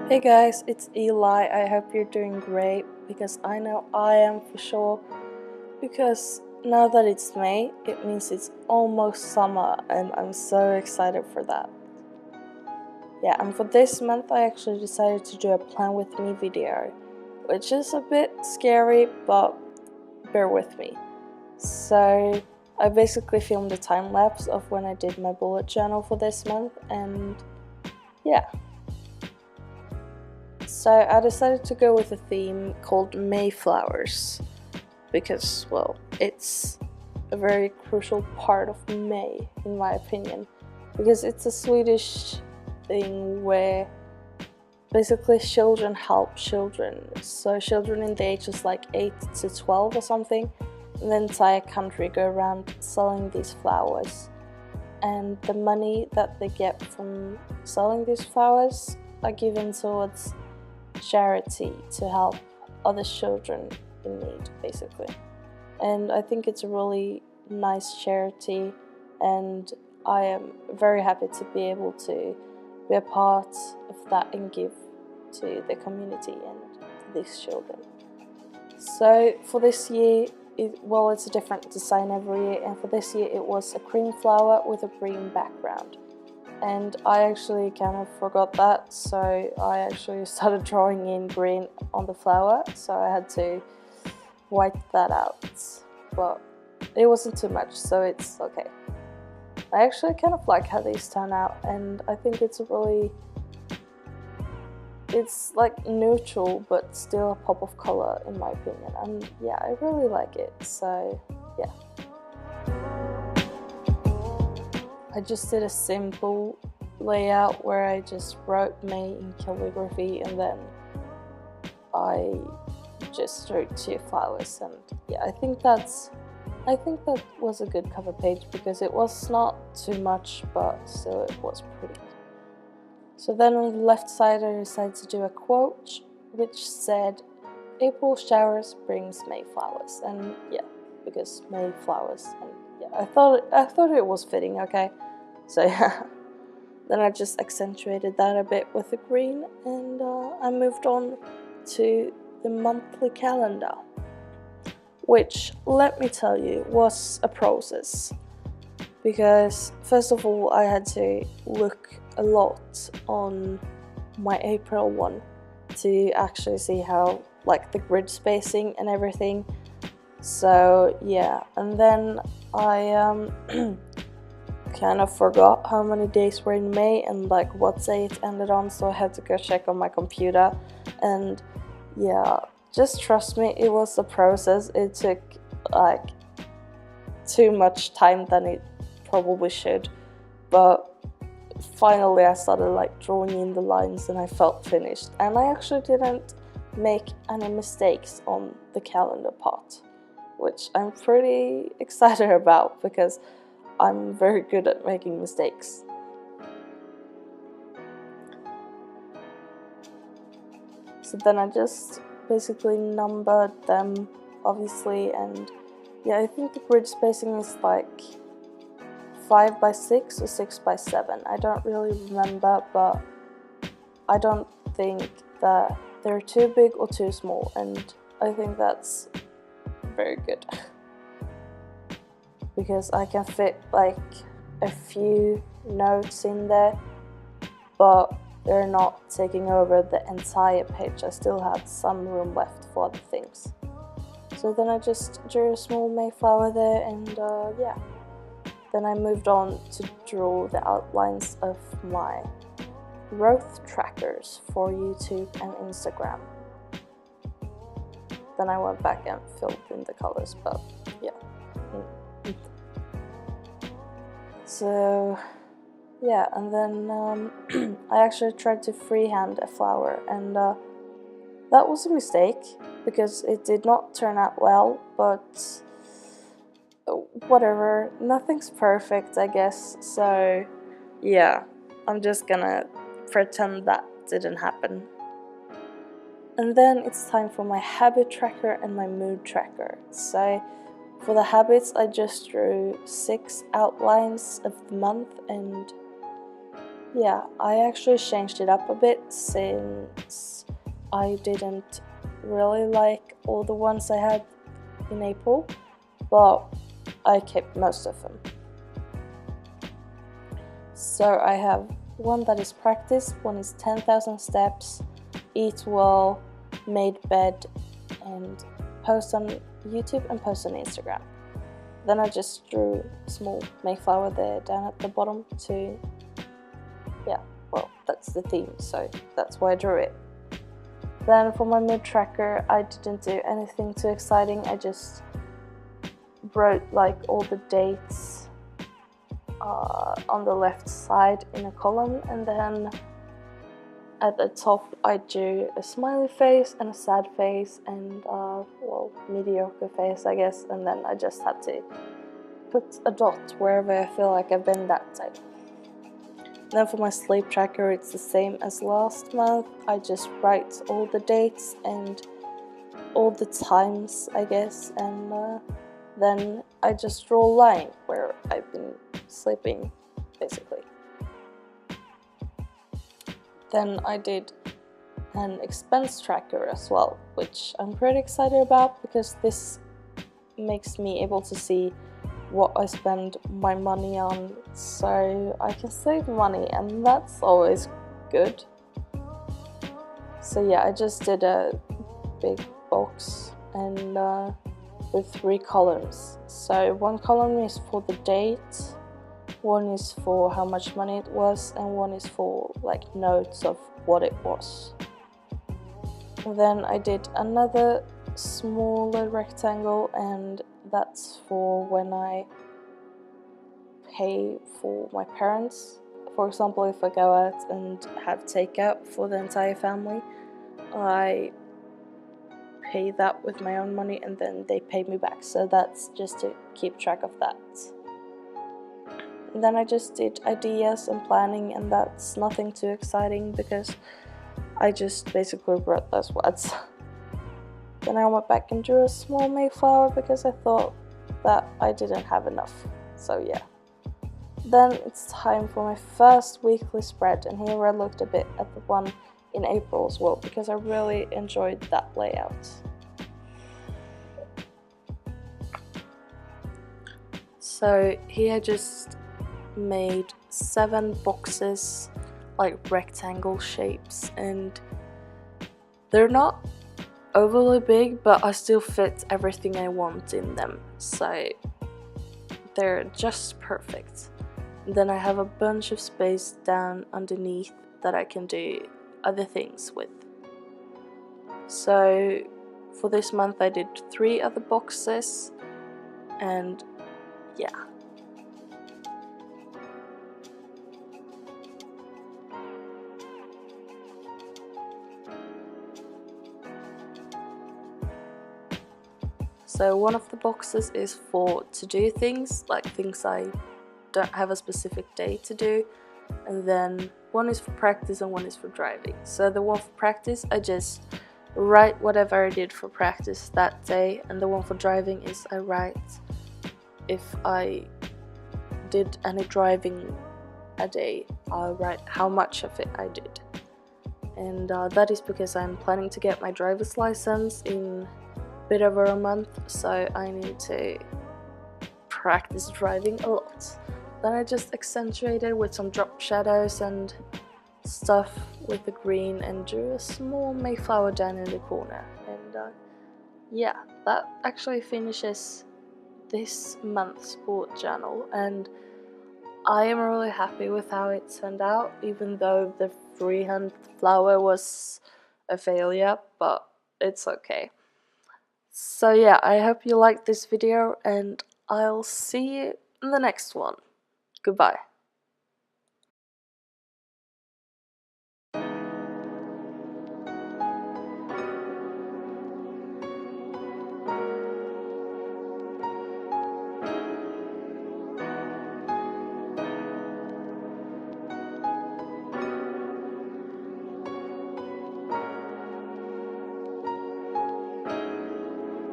Hey guys, it's Eli. I hope you're doing great because I know I am for sure. Because now that it's May, it means it's almost summer and I'm so excited for that. Yeah, and for this month I actually decided to do a plan with me video, which is a bit scary, but bear with me. So I basically filmed a time lapse of when I did my bullet journal for this month, and yeah. So I decided to go with a theme called Mayflowers because, well, it's a very crucial part of May, in my opinion, because it's a Swedish thing where basically children help children. So children in the ages like 8 to 12 or something, in the entire country go around selling these flowers. And the money that they get from selling these flowers are given towards charity to help other children in need, basically. And I think it's a really nice charity, and I am very happy to be able to be a part of that and give to the community and to these children. So for this year, it's a different design every year, and for this year it was a cream flower with a green background. And I actually kind of forgot that, so I actually started drawing in green on the flower, so I had to wipe that out. But it wasn't too much, so it's okay. I actually kind of like how these turn out, and I think it's like neutral but still a pop of color in my opinion, and yeah, I really like it, so yeah. I just did a simple layout where I just wrote May in calligraphy, and then I just drew 2 flowers, and yeah, I think that was a good cover page because it was not too much, but still it was pretty. So then on the left side I decided to do a quote which said, "April showers brings May flowers," and yeah, because May flowers, and yeah, I thought it was fitting, okay? So yeah. Then I just accentuated that a bit with the green, and I moved on to the monthly calendar, which, let me tell you, was a process. Because first of all, I had to look a lot on my April one to actually see how, like, the grid spacing and everything. So yeah, and then I kind of forgot how many days were in May and like what day it ended on, so I had to go check on my computer. And yeah, just trust me, it was a process. It took like too much time than it probably should, but finally I started like drawing in the lines and I felt finished, and I actually didn't make any mistakes on the calendar part, which I'm pretty excited about because I'm very good at making mistakes. So then I just basically numbered them, obviously, and yeah, I think the grid spacing is like 5 by 6 or 6 by 7. I don't really remember, but I don't think that they're too big or too small, and I think that's very good. Because I can fit like a few notes in there, but they're not taking over the entire page. I still had some room left for other things. So then I just drew a small Mayflower there, and yeah. Then I moved on to draw the outlines of my growth trackers for YouTube and Instagram. Then I went back and filled in the colors, but yeah. So yeah, and then I actually tried to freehand a flower, and that was a mistake because it did not turn out well, but whatever, nothing's perfect, I guess, so yeah, I'm just gonna pretend that didn't happen. And then it's time for my habit tracker and my mood tracker. So for the habits, I just drew 6 outlines of the month, and yeah, I actually changed it up a bit since I didn't really like all the ones I had in April, but I kept most of them. So I have one that is practice, one is 10,000 steps, eat well, made bed, and post on YouTube and post on Instagram. Then I just drew a small Mayflower there down at the bottom to, yeah, well, that's the theme, so that's why I drew it. Then for my mood tracker, I didn't do anything too exciting. I just wrote like all the dates on the left side in a column, and then at the top I drew a smiley face and a sad face and well, mediocre face, I guess, and then I just had to put a dot wherever I feel like I've been that day. Then for my sleep tracker, it's the same as last month. I just write all the dates and all the times, I guess, and then I just draw a line where I've been sleeping, basically. Then I did an expense tracker as well, which I'm pretty excited about because this makes me able to see what I spend my money on, so I can save money, and that's always good. So yeah, I just did a big box and with 3 columns. So one column is for the date, one is for how much money it was, and one is for like notes of what it was. And then I did another smaller rectangle, and that's for when I pay for my parents. For example, if I go out and have takeout for the entire family, I pay that with my own money and then they pay me back, so that's just to keep track of that. And then I just did ideas and planning, and that's nothing too exciting because I just basically wrote those words. Then I went back and drew a small Mayflower because I thought that I didn't have enough, so yeah. Then it's time for my first weekly spread, and here I looked a bit at the one in April as well because I really enjoyed that layout. So here I just made 7 boxes, like rectangle shapes, and they're not overly big, but I still fit everything I want in them, so they're just perfect. Then I have a bunch of space down underneath that I can do other things with. So for this month I did 3 other boxes, and yeah. So one of the boxes is for to do things, like things I don't have a specific day to do, and then one is for practice and one is for driving. So the one for practice, I just write whatever I did for practice that day, and the one for driving is I write if I did any driving a day, I'll write how much of it I did. And that is because I'm planning to get my driver's license in a bit over a month, so I need to practice driving a lot. Then I just accentuated with some drop shadows and stuff with the green and drew a small Mayflower down in the corner. And yeah, that actually finishes this month's bullet journal, and I am really happy with how it turned out, even though the freehand flower was a failure, but it's okay. So yeah, I hope you liked this video, and I'll see you in the next one. Goodbye.